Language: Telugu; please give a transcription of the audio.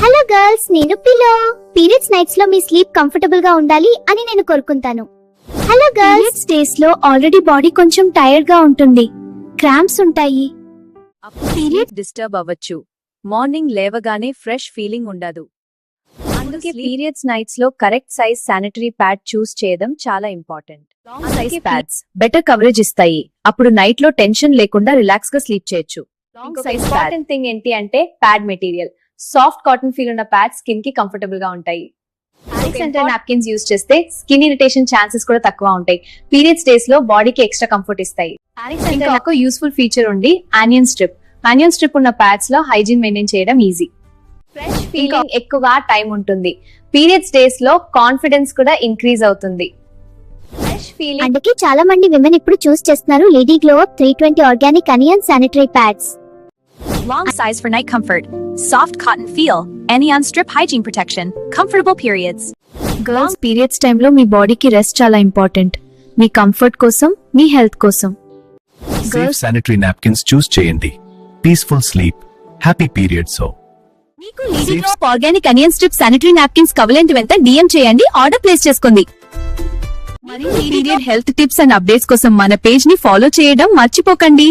హలో గర్ల్స్, నేను పిల్లో. పీరియడ్స్ నైట్స్ లో మీ స్లీప్ కంఫర్టబుల్ గా ఉండాలి అని నేను కోరుకుంటాను. హలో గర్ల్స్, డేస్ లో ఆల్రెడీ బాడీ కొంచెం టైర్డ్ గా ఉంటుంది, క్రాంప్స్ ఉంటాయి, పీరియడ్ డిస్టర్బ్ అవ్వచ్చు. మార్నింగ్ లేవగానే ఫ్రెష్ ఫీలింగ్ ఉండదు. అందుకే పీరియడ్స్ నైట్స్ లో correct size sanitary pad choose చేయడం చాలా important. Long size pads better coverage ఇస్తాయి. అప్పుడు నైట్ లో టెన్షన్ లేకుండా రిలాక్స్ గా స్లీప్ చేయొచ్చు. లాంగ్ సైజ్ ఇంపార్టెంట్ థింగ్ ఏంటి అంటే pad material. Soft cotton feel ఉన్న ప్యాడ్ స్కిన్ కి కంఫర్టబుల్ గా ఉంటాయి. సెంటర్ నాప్కిన్స్ యూజ్ చేస్తే స్కిన్ ఇరిటేషన్ ఛాన్సెస్ కూడా తక్కువ ఉంటాయి. పీరియడ్స్ డేస్ లో బాడీకి ఎక్స్ట్రా కంఫర్ట్ ఇస్తాయి. ఇంకా యూస్ఫుల్ ఫీచర్ ఉంది ఆనియన్ స్ట్రిప్. ఆనియన్ స్ట్రిప్ ఉన్న ప్యాడ్స్ లో హైజీన్ మెయింటైన్ చేయడం ఈజీ. ఫ్రెష్ ఫీలింగ్ ఎక్కువగా టైం ఉంటుంది. పీరియడ్స్ డేస్ లో కాన్ఫిడెన్స్ కూడా ఇంక్రీజ్ అవుతుంది. ఫ్రెష్ ఫీలింగ్ అందుకే చాలా మంది విమెన్ ఇప్పుడు చూస్ చేస్తున్నారు lady glow up 320 organic onion sanitary pads. Long size for night comfort, soft cotton feel, Anion strip hygiene protection, comfortable periods. Girls periods టైంలో మీ బాడీకి రెస్ట్ చాలా ఇంపార్టెంట్. మీ కంఫర్ట్ కోసం, మీ హెల్త్ కోసం. సేఫ్ శానిటరీ నాప్కిన్స్ చూస్ చేయండి. Peaceful sleep, happy periods. మీకు lady glow up organic onion strip sanitary napkins కావాలంటే వెంటనే DM చేయండి, ఆర్డర్ ప్లేస్ చేసుకోండి. మరిన్ని period health tips and updates కోసం మన పేజ్ ని ఫాలో చేయడం మర్చిపోకండి.